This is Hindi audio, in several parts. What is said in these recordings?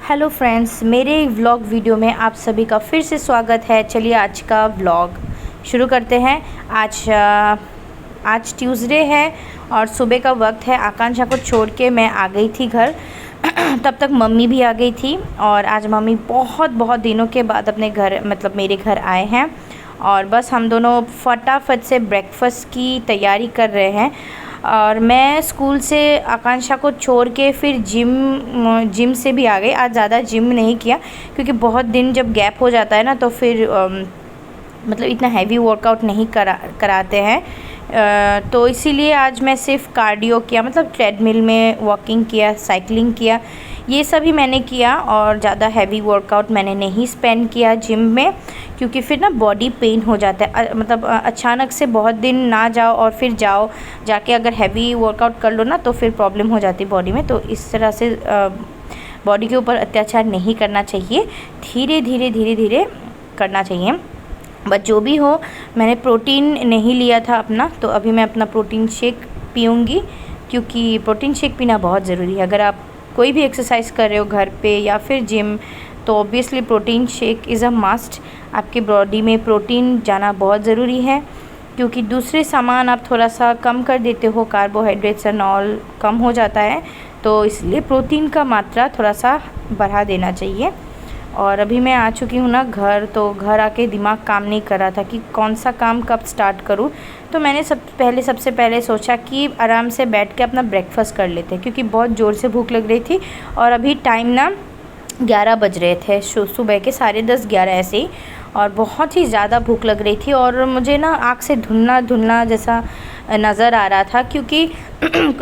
हेलो फ्रेंड्स, मेरे व्लॉग वीडियो में आप सभी का फिर से स्वागत है। चलिए आज का व्लॉग शुरू करते हैं। आज ट्यूसडे है और सुबह का वक्त है। आकांक्षा को छोड़ के मैं आ गई थी घर। तब तक मम्मी भी आ गई थी और आज मम्मी बहुत दिनों के बाद अपने घर मतलब मेरे घर आए हैं और बस हम दोनों फटाफट से ब्रेकफास्ट की तैयारी कर रहे हैं। और मैं स्कूल से आकांक्षा को छोड़ के फिर जिम से भी आ गई। आज ज़्यादा जिम नहीं किया क्योंकि बहुत दिन जब गैप हो जाता है ना तो फिर मतलब इतना हैवी वर्कआउट नहीं कराते हैं। तो इसीलिए आज मैं सिर्फ कार्डियो किया, मतलब ट्रेडमिल में वॉकिंग किया, साइकिलिंग किया, ये सभी मैंने किया और ज़्यादा हैवी वर्कआउट मैंने नहीं स्पेंड किया जिम में क्योंकि फिर ना बॉडी पेन हो जाता है। मतलब अचानक से बहुत दिन ना जाओ और फिर जाके अगर हैवी वर्कआउट कर लो ना तो फिर प्रॉब्लम हो जाती है बॉडी में। तो इस तरह से बॉडी के ऊपर अत्याचार नहीं करना चाहिए, धीरे धीरे करना चाहिए। बट जो भी हो, मैंने प्रोटीन नहीं लिया था अपना, तो अभी मैं अपना प्रोटीन शेक पीऊँगी क्योंकि प्रोटीन शेक पीना बहुत ज़रूरी है। अगर आप कोई भी एक्सरसाइज कर रहे हो घर पे या फिर जिम, तो obviously protein shake is a must. आपके बॉडी में प्रोटीन जाना बहुत ज़रूरी है क्योंकि दूसरे सामान आप थोड़ा सा कम कर देते हो, कार्बोहाइड्रेट्स एंड ऑल कम हो जाता है, तो इसलिए प्रोटीन का मात्रा थोड़ा सा बढ़ा देना चाहिए। और अभी मैं आ चुकी हूँ ना घर, तो घर आके दिमाग काम नहीं कर रहा था कि कौन सा काम कब स्टार्ट करूँ। तो मैंने सबसे पहले सोचा कि आराम से बैठ के अपना ब्रेकफास्ट कर लेते हैं क्योंकि बहुत ज़ोर से भूख लग रही थी। और अभी टाइम ना 11 बज रहे थे, सुबह के 10:30-11 ऐसे ही, और बहुत ही ज़्यादा भूख लग रही थी और मुझे ना आँख से धुंधला जैसा नज़र आ रहा था क्योंकि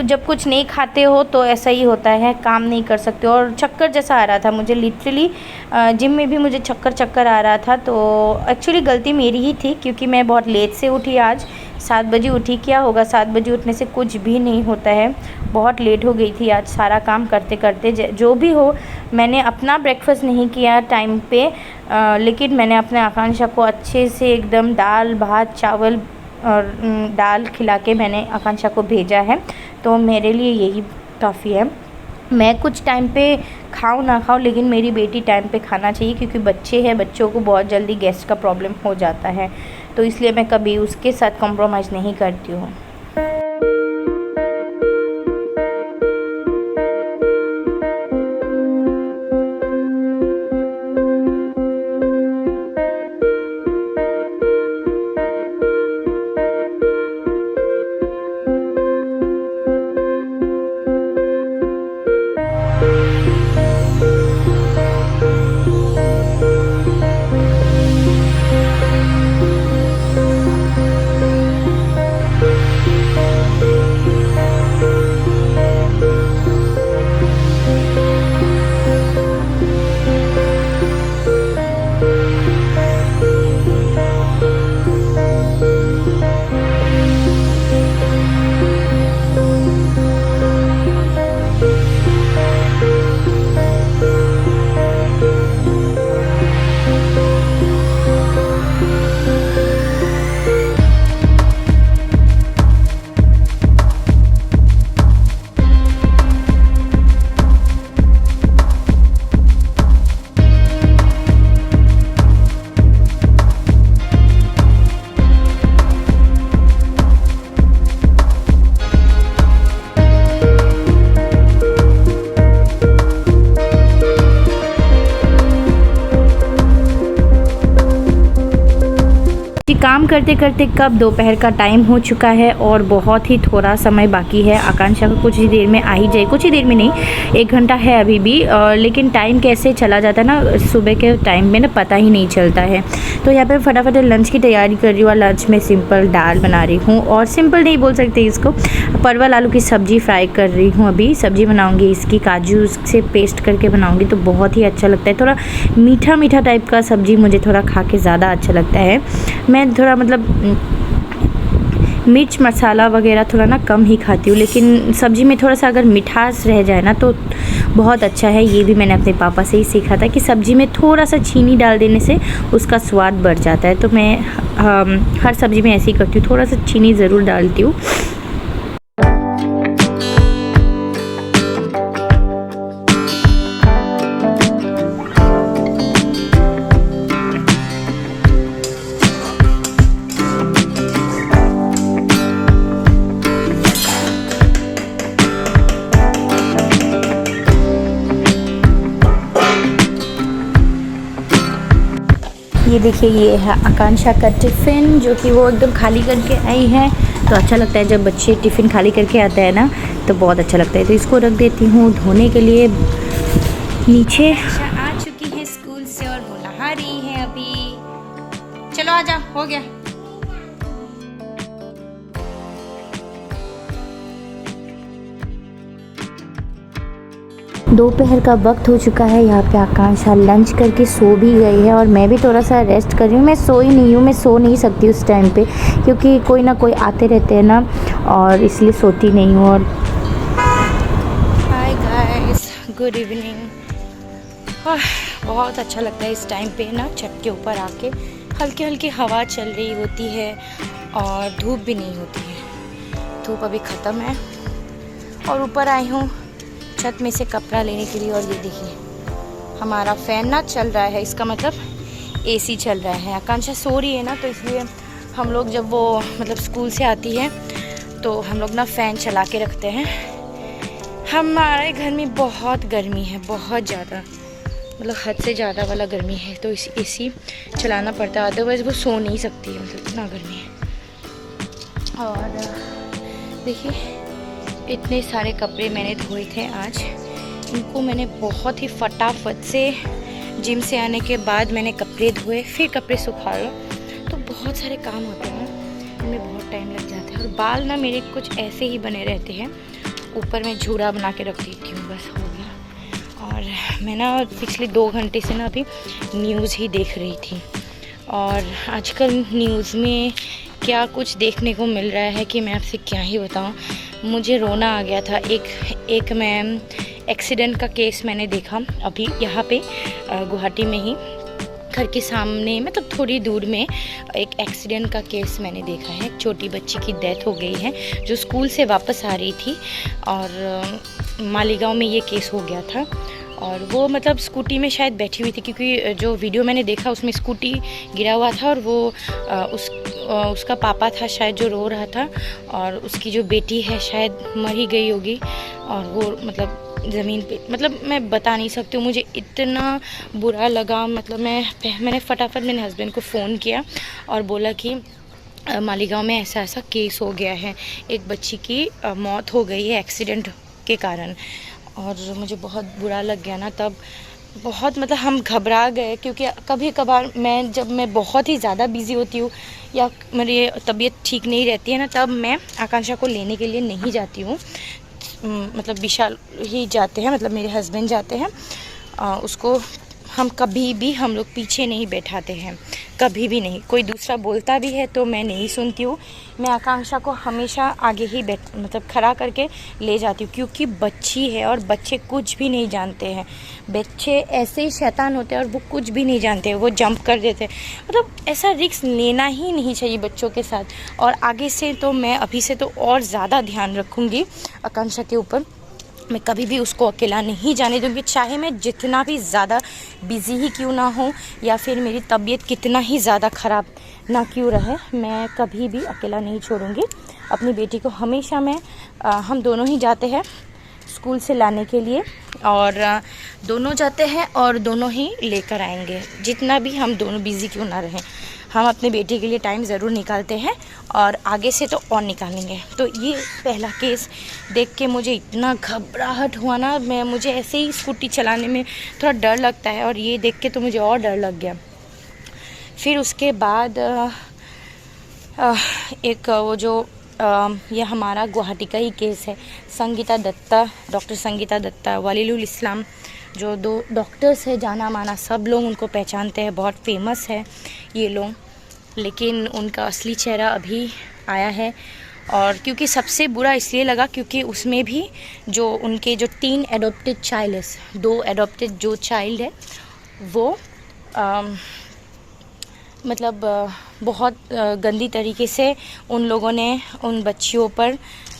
जब कुछ नहीं खाते हो तो ऐसा ही होता है, काम नहीं कर सकते। और चक्कर जैसा आ रहा था मुझे, लिटरली जिम में भी मुझे चक्कर आ रहा था। तो एक्चुअली गलती मेरी ही थी क्योंकि मैं बहुत लेट से उठी, आज 7 बजे उठी। क्या होगा 7 बजे उठने से, कुछ भी नहीं होता है। बहुत लेट हो गई थी आज सारा काम करते करते। जो भी हो, मैंने अपना ब्रेकफास्ट नहीं किया टाइम पे, लेकिन मैंने अपने आकांक्षा को अच्छे से एकदम दाल भात चावल और दाल खिला के मैंने आकांक्षा को भेजा है। तो मेरे लिए यही काफ़ी है। मैं कुछ टाइम पे खाऊं ना खाऊं, लेकिन मेरी बेटी टाइम पे खाना चाहिए क्योंकि बच्चे हैं, बच्चों को बहुत जल्दी गैस का प्रॉब्लम हो जाता है। तो इसलिए मैं कभी उसके साथ कॉम्प्रोमाइज़ नहीं करती हूँ। काम करते करते कब दोपहर का टाइम हो चुका है और बहुत ही थोड़ा समय बाकी है। आकांक्षा को कुछ ही देर में आ ही जाए, कुछ ही देर में नहीं, 1 घंटा है अभी भी, लेकिन टाइम कैसे चला जाता है ना सुबह के टाइम में ना, पता ही नहीं चलता है। तो यहाँ पे फटाफट लंच की तैयारी कर रही हूँ। लंच में सिंपल दाल बना रही हूँ, और सिंपल नहीं बोल सकते इसको, परवल आलू की सब्ज़ी फ्राई कर रही हूँ। अभी सब्ज़ी बनाऊँगी, इसकी काजू से पेस्ट करके बनाऊँगी तो बहुत ही अच्छा लगता है। थोड़ा मीठा टाइप का सब्ज़ी मुझे थोड़ा खा के ज़्यादा अच्छा लगता है। मैं थोड़ा मतलब मिर्च मसाला वगैरह थोड़ा ना कम ही खाती हूँ, लेकिन सब्ज़ी में थोड़ा सा अगर मिठास रह जाए ना तो बहुत अच्छा है। ये भी मैंने अपने पापा से ही सीखा था कि सब्ज़ी में थोड़ा सा चीनी डाल देने से उसका स्वाद बढ़ जाता है। तो मैं हर सब्ज़ी में ऐसे ही करती हूँ, थोड़ा सा चीनी ज़रूर डालती हूँ। ये देखिए, ये है आकांक्षा का टिफ़िन जो कि वो एकदम खाली करके आई है। तो अच्छा लगता है जब बच्चे टिफ़िन खाली करके आते हैं ना, तो बहुत अच्छा लगता है। तो इसको रख देती हूँ धोने के लिए नीचे। आ चुकी है स्कूल से और वो नहा रही है अभी। चलो आजा, हो गया। दोपहर का वक्त हो चुका है। यहाँ पे आकांक्षा लंच करके सो भी गई है और मैं भी थोड़ा सा रेस्ट कर रही हूँ। मैं सोई नहीं हूँ, मैं सो नहीं सकती उस टाइम पे, क्योंकि कोई ना कोई आते रहते हैं ना, और इसलिए सोती नहीं हूँ। और हाय गाइस, गुड इवनिंग। बहुत अच्छा लगता है इस टाइम पे ना, छत के ऊपर आके। हल्की हल्की हवा चल रही होती है और धूप भी नहीं होती है। धूप अभी ख़त्म है और ऊपर आई हूँ छत में से कपड़ा लेने के लिए। और ये देखिए हमारा फ़ैन ना चल रहा है, इसका मतलब एसी चल रहा है। आकांक्षा सो रही है ना, तो इसलिए हम लोग जब वो मतलब स्कूल से आती है तो हम लोग ना फ़ैन चला के रखते हैं। हमारे घर में बहुत गर्मी है, बहुत ज़्यादा, मतलब हद से ज़्यादा वाला गर्मी है। तो इस एसी चलाना पड़ता है, अदरवाइज़ वो सो नहीं सकती है, मतलब इतना गर्मी है। और देखिए इतने सारे कपड़े मैंने धोए थे आज। इनको मैंने बहुत ही फटाफट से जिम से आने के बाद मैंने कपड़े धोए, फिर कपड़े सुखाए। तो बहुत सारे काम होते हैं, इनमें बहुत टाइम लग जाता है। और बाल ना मेरे कुछ ऐसे ही बने रहते हैं, ऊपर में झूड़ा बना के रख देती हूँ, बस हो गया। और मैं ना पिछले 2 घंटे से ना अभी न्यूज़ ही देख रही थी। और आजकल न्यूज़ में क्या कुछ देखने को मिल रहा है कि मैं आपसे क्या ही बताऊं। मुझे रोना आ गया था। एक मैं एक्सीडेंट का केस मैंने देखा अभी यहाँ पे गुवाहाटी में ही, घर के सामने, मतलब थोड़ी दूर में एक एक्सीडेंट का केस मैंने देखा है। एक छोटी बच्ची की डेथ हो गई है जो स्कूल से वापस आ रही थी, और मालीगांव में ये केस हो गया था। और वो मतलब स्कूटी में शायद बैठी हुई थी, क्योंकि जो वीडियो मैंने देखा उसमें स्कूटी गिरा हुआ था और वो उसका पापा था शायद जो रो रहा था, और उसकी जो बेटी है शायद मर ही गई होगी। और वो मतलब ज़मीन पे, मतलब मैं बता नहीं सकती हूँ, मुझे इतना बुरा लगा। मतलब मैंने फटाफट मेरे हस्बैंड को फ़ोन किया और बोला कि मालीगांव में ऐसा ऐसा केस हो गया है, एक बच्ची की मौत हो गई है एक्सीडेंट के कारण। और मुझे बहुत बुरा लग गया ना तब, बहुत मतलब हम घबरा गए। क्योंकि कभी कभार जब मैं बहुत ही ज़्यादा बिज़ी होती हूँ या मेरी तबीयत ठीक नहीं रहती है ना, तब मैं आकांक्षा को लेने के लिए नहीं जाती हूँ। मतलब विशाल ही जाते हैं, मतलब मेरे हस्बैंड जाते हैं। उसको हम कभी भी हम लोग पीछे नहीं बैठाते हैं, कभी भी नहीं। कोई दूसरा बोलता भी है तो मैं नहीं सुनती हूँ। मैं आकांक्षा को हमेशा आगे ही मतलब खड़ा करके ले जाती हूँ, क्योंकि बच्ची है और बच्चे कुछ भी नहीं जानते हैं। बच्चे ऐसे ही शैतान होते हैं और वो कुछ भी नहीं जानते हैं, वो जंप कर देते हैं। मतलब ऐसा रिस्क लेना ही नहीं चाहिए बच्चों के साथ। और आगे से तो मैं अभी से तो और ज़्यादा ध्यान रखूँगी आकांक्षा के ऊपर। मैं कभी भी उसको अकेला नहीं जाने दूँगी, चाहे मैं जितना भी ज़्यादा बिज़ी ही क्यों ना हो, या फिर मेरी तबीयत कितना ही ज़्यादा ख़राब ना क्यों रहे, मैं कभी भी अकेला नहीं छोड़ूंगी अपनी बेटी को। हमेशा हम दोनों ही जाते हैं स्कूल से लाने के लिए, और दोनों जाते हैं और दोनों ही लेकर आएंगे। जितना भी हम दोनों बिज़ी क्यों ना रहें, हम अपने बेटी के लिए टाइम ज़रूर निकालते हैं, और आगे से तो और निकालेंगे। तो ये पहला केस देख के मुझे इतना घबराहट हुआ ना, मुझे ऐसे ही स्कूटी चलाने में थोड़ा डर लगता है, और ये देख के तो मुझे और डर लग गया। फिर उसके बाद एक वो जो ये हमारा गुवाहाटी का ही केस है, संगीता दत्ता, डॉक्टर संगीता दत्ता, वलीलुल इस्लाम, जो 2 डॉक्टर्स है जाना माना, सब लोग उनको पहचानते हैं, बहुत फेमस है ये लोग। लेकिन उनका असली चेहरा अभी आया है। और क्योंकि सबसे बुरा इसलिए लगा क्योंकि उसमें भी जो उनके जो 3 एडॉप्टेड चाइल्ड है, 2 एडॉप्टेड जो चाइल्ड है वो मतलब बहुत गंदी तरीके से उन लोगों ने उन बच्चियों पर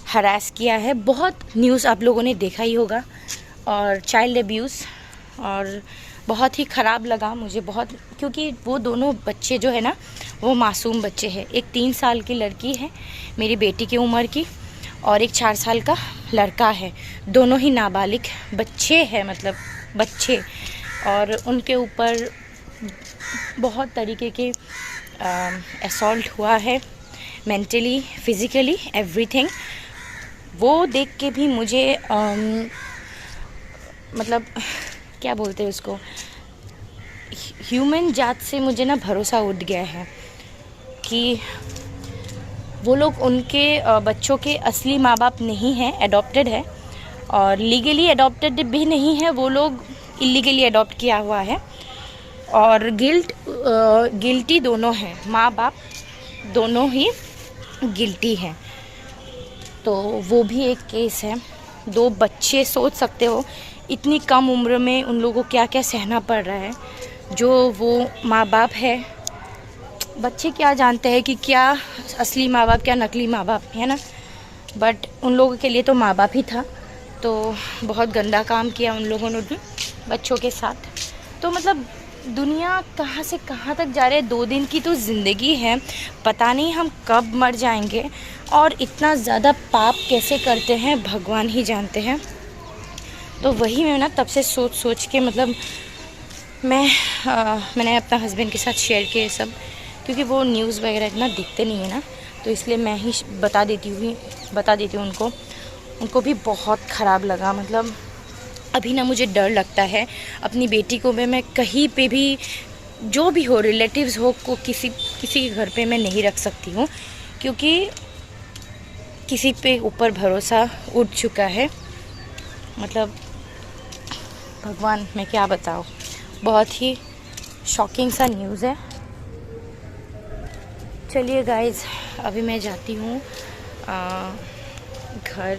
हरास किया है। बहुत न्यूज़ आप लोगों ने देखा ही होगा, और चाइल्ड अब्यूज़, और बहुत ही ख़राब लगा मुझे बहुत, क्योंकि वो दोनों बच्चे जो है ना वो मासूम बच्चे हैं। एक 3 साल की लड़की है मेरी बेटी की उम्र की, और एक 4 साल का लड़का है। दोनों ही नाबालिग बच्चे हैं, मतलब बच्चे। और उनके ऊपर बहुत तरीके के असॉल्ट हुआ है, मेंटली, फिज़िकली, एवरीथिंग। वो देख के भी मुझे मतलब क्या बोलते हैं उसको, ह्यूमन जात से मुझे ना भरोसा उठ गया है कि वो लोग उनके बच्चों के असली माँ बाप नहीं हैं, एडॉप्टेड है, और लीगली एडॉप्टेड भी नहीं है, वो लोग इलीगली अडॉप्ट किया हुआ है, और गिल्टी दोनों हैं, माँ बाप दोनों ही गिल्टी हैं। तो वो भी एक केस है। 2 बच्चे, सोच सकते हो इतनी कम उम्र में उन लोगों को क्या क्या सहना पड़ रहा है। जो वो माँ बाप है, बच्चे क्या जानते हैं कि क्या असली माँ बाप क्या नकली माँ बाप, है ना। बट उन लोगों के लिए तो माँ बाप ही था। तो बहुत गंदा काम किया उन लोगों ने भी बच्चों के साथ। तो मतलब दुनिया कहाँ से कहाँ तक जा रही है। 2 दिन की तो ज़िंदगी है, पता नहीं हम कब मर जाएंगे, और इतना ज़्यादा पाप कैसे करते हैं भगवान ही जानते हैं। तो वही मैं ना तब से सोच के मतलब मैंने अपना हस्बैंड के साथ शेयर किया सब, क्योंकि वो न्यूज़ वगैरह इतना दिखते नहीं है ना, तो इसलिए मैं ही बता देती हूँ उनको भी बहुत ख़राब लगा। मतलब अभी ना मुझे डर लगता है अपनी बेटी को मैं कहीं पे भी, जो भी हो, रिलेटिव्स हो, को किसी के घर पे मैं नहीं रख सकती हूँ, क्योंकि किसी पे ऊपर भरोसा उठ चुका है। मतलब भगवान, मैं क्या बताऊँ, बहुत ही शॉकिंग सा न्यूज़ है। चलिए गाइज़, अभी मैं जाती हूँ घर।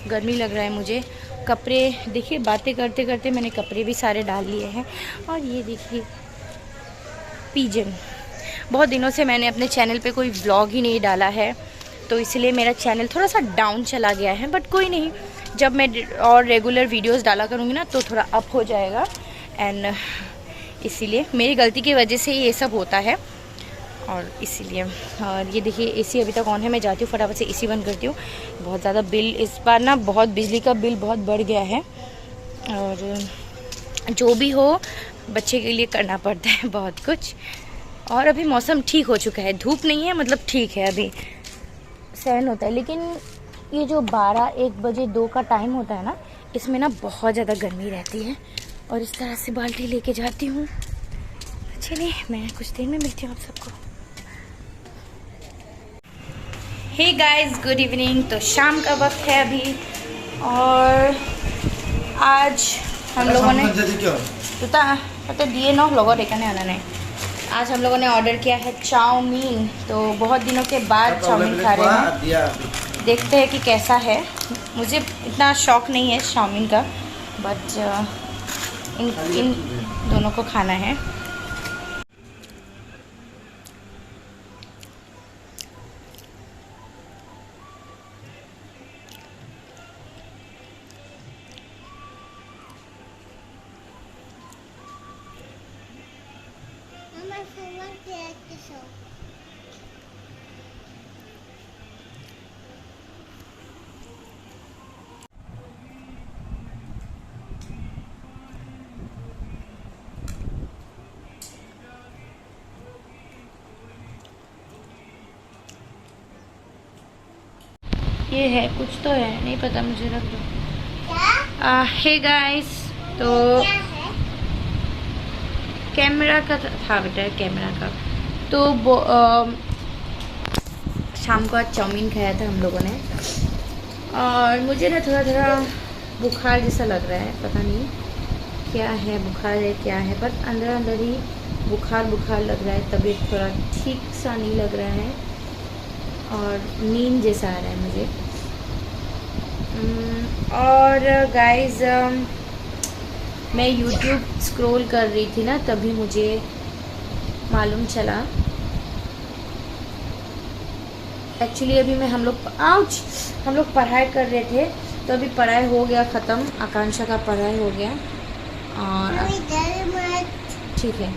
गर्मी लग रहा है मुझे। कपड़े देखिए, बातें करते करते मैंने कपड़े भी सारे डाल लिए हैं। और ये देखिए पिजन, बहुत दिनों से मैंने अपने चैनल पे कोई व्लॉग ही नहीं डाला है, तो इसलिए मेरा चैनल थोड़ा सा डाउन चला गया है। बट कोई नहीं, जब मैं और रेगुलर वीडियोस डाला करूँगी ना तो थोड़ा अप हो जाएगा। एंड इसीलिए मेरी गलती की वजह से ये सब होता है, और इसीलिए। और ये देखिए एसी अभी तक ऑन है। मैं जाती हूँ फटाफट से एसी बंद करती हूँ। बहुत ज़्यादा बिल इस बार ना, बहुत बिजली का बिल बहुत बढ़ गया है, और जो भी हो बच्चे के लिए करना पड़ता है बहुत कुछ। और अभी मौसम ठीक हो चुका है, धूप नहीं है, मतलब ठीक है, अभी सहन होता है। लेकिन ये जो 12-1 बजे 2 का टाइम होता है ना, इसमें ना बहुत ज़्यादा गर्मी रहती है। और इस तरह से बाल्टी लेके जाती हूँ। चलिए, मैं कुछ देर में मिलती हूँ आप सबको। Hey guys, good evening. तो शाम का वक्त है अभी, और आज हम लोगों ने तो दिए न लोगों देखा नहीं। आज हम लोगों ने ऑर्डर किया है चाउमीन। तो बहुत दिनों के बाद चाउमीन खा रहे हैं, देखते हैं कि कैसा है। मुझे इतना शौक नहीं है चाउमीन का, बट इन दोनों को खाना है। ये है, कुछ तो है, नहीं पता मुझे, रख दो। हे गाइस, तो कैमरा का था बेटा, कैमरा का। तो शाम को आज चाउमीन खाया था हम लोगों ने, और मुझे ना थोड़ा थोड़ा बुखार जैसा लग रहा है, पता नहीं क्या है, बुखार है क्या है, पर अंदर अंदर ही बुखार लग रहा है। तबीयत थोड़ा ठीक सा नहीं लग रहा है, और नींद जैसा आ रहा है मुझे। और गाइस, मैं YouTube स्क्रॉल कर रही थी ना, तभी मुझे मालूम चला। एक्चुअली अभी हम लोग पढ़ाई कर रहे थे, तो अभी पढ़ाई हो गया ख़त्म। आकांक्षा का पढ़ाई हो गया, और ठीक है।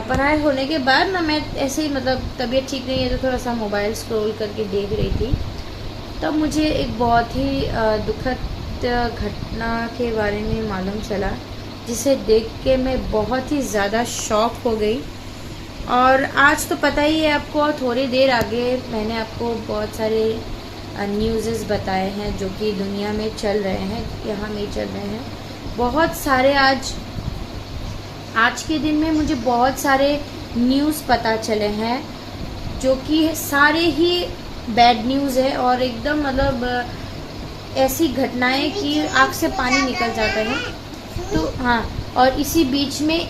पढ़ाई होने के बाद ना मैं ऐसे ही, मतलब तबीयत ठीक नहीं है तो थोड़ा सा मोबाइल स्क्रॉल करके देख रही थी। तब मुझे एक बहुत ही दुखद घटना के बारे में मालूम चला जिसे देख के मैं बहुत ही ज़्यादा शॉक हो गई। और आज तो पता ही है आपको, थोड़ी देर आगे मैंने आपको बहुत सारे न्यूज़ बताए हैं जो कि दुनिया में चल रहे हैं, यहाँ में चल रहे हैं। बहुत सारे आज के दिन में मुझे बहुत सारे न्यूज़ पता चले हैं जो कि सारे ही बैड न्यूज़ है और एकदम मतलब ऐसी घटनाएं कि आँख से पानी निकल जाता है। तो हाँ, और इसी बीच में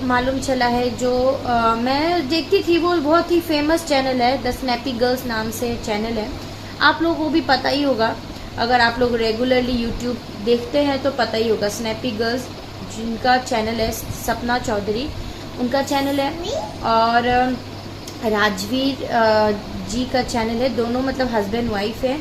मालूम चला है जो मैं देखती थी, वो बहुत ही फेमस चैनल है, द स्नैपी गर्ल्स नाम से चैनल है। आप लोगों को भी पता ही होगा, अगर आप लोग रेगुलरली यूट्यूब देखते हैं तो पता ही होगा। स्नैपी गर्ल्स जिनका चैनल है, सपना चौधरी उनका चैनल है, और राजवीर जी का चैनल है। दोनों मतलब हस्बैंड वाइफ है,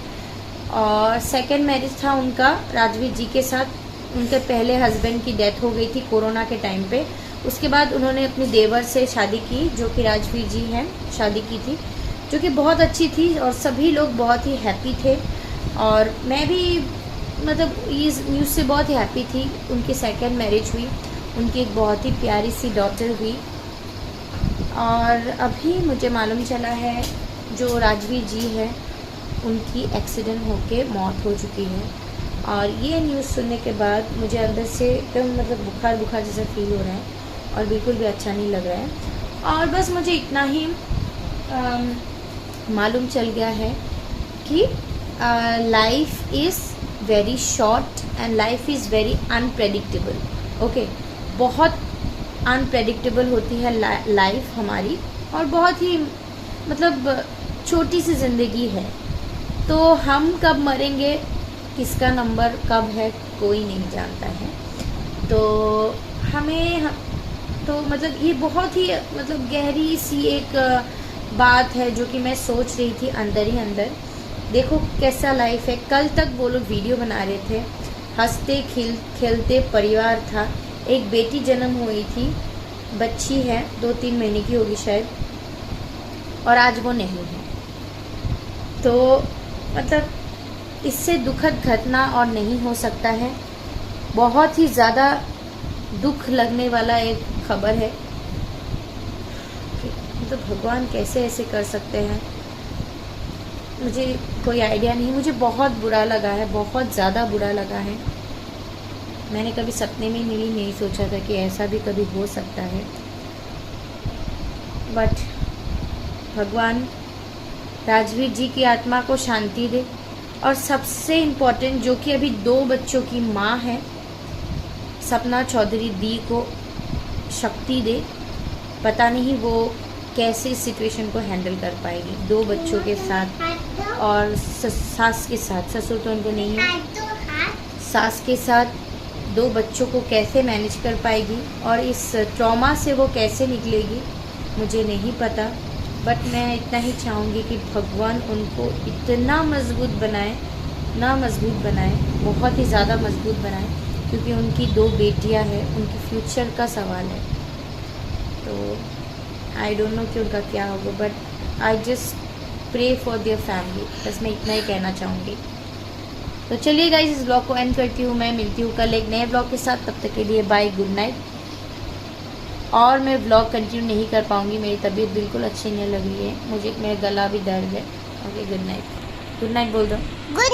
और सेकंड मैरिज था उनका राजवीर जी के साथ। उनके पहले हस्बैंड की डेथ हो गई थी कोरोना के टाइम पे। उसके बाद उन्होंने अपनी देवर से शादी की, जो कि राजवीर जी हैं, शादी की थी, जो कि बहुत अच्छी थी और सभी लोग बहुत ही हैप्पी थे। और मैं भी मतलब इस न्यूज़ से बहुत ही हैप्पी थी। उनकी सेकंड मैरिज हुई, उनकी एक बहुत ही प्यारी सी डॉटर हुई। और अभी मुझे मालूम चला है जो राजवीर जी है उनकी एक्सीडेंट होके मौत हो चुकी है। और ये न्यूज़ सुनने के बाद मुझे अंदर से एकदम मतलब बुखार बुखार जैसा फील हो रहा है और बिल्कुल भी अच्छा नहीं लग रहा है। और बस मुझे इतना ही मालूम चल गया है कि life is very short and life is very unpredictable. Okay, बहुत अनप्रेडिक्टेबल होती है लाइफ हमारी, और बहुत ही मतलब छोटी सी ज़िंदगी है। तो हम कब मरेंगे, किसका नंबर कब है, कोई नहीं जानता है। तो तो मतलब ये बहुत ही मतलब गहरी सी एक बात है जो कि मैं सोच रही थी अंदर ही अंदर। देखो कैसा लाइफ है। कल तक वो लोग वीडियो बना रहे थे, हंसते खेलते परिवार था, एक बेटी जन्म हुई थी, बच्ची है 2-3 महीने की होगी शायद, और आज वो नहीं है। तो मतलब इससे दुखद घटना और नहीं हो सकता है। बहुत ही ज़्यादा दुख लगने वाला एक खबर है। मतलब भगवान कैसे ऐसे कर सकते हैं, मुझे कोई आइडिया नहीं। मुझे बहुत बुरा लगा है, बहुत ज़्यादा बुरा लगा है। मैंने कभी सपने में भी नहीं सोचा था कि ऐसा भी कभी हो सकता है। बट भगवान राजवीर जी की आत्मा को शांति दे, और सबसे इम्पोर्टेंट जो कि अभी 2 बच्चों की माँ है, सपना चौधरी दी को शक्ति दे। पता नहीं वो कैसे इस सिचुएशन को हैंडल कर पाएगी 2 बच्चों के साथ, और सास के साथ, ससुर तो उनको नहीं है, सास के साथ 2 बच्चों को कैसे मैनेज कर पाएगी, और इस ट्रॉमा से वो कैसे निकलेगी मुझे नहीं पता। बट मैं इतना ही चाहूँगी कि भगवान उनको इतना मजबूत बनाए, ना मजबूत बनाए, बहुत ही ज़्यादा मजबूत बनाए, क्योंकि उनकी 2 बेटियां हैं, उनकी फ्यूचर का सवाल है। तो आई डोंट नो कि उनका क्या होगा, but I just pray for their family. बस मैं इतना ही कहना चाहूँगी। तो चलिए गाइस, इस ब्लॉग को एंड करती हूँ। मैं मिलती हूँ कल एक नए ब्लॉग के साथ। तब तक के लिए बाय, गुड नाइट। और मैं ब्लॉग कंटिन्यू नहीं कर पाऊँगी, मेरी तबीयत बिल्कुल अच्छी नहीं लग रही है, मेरा गला भी दर्द है। Okay, good night. Good night बोल दो। गुड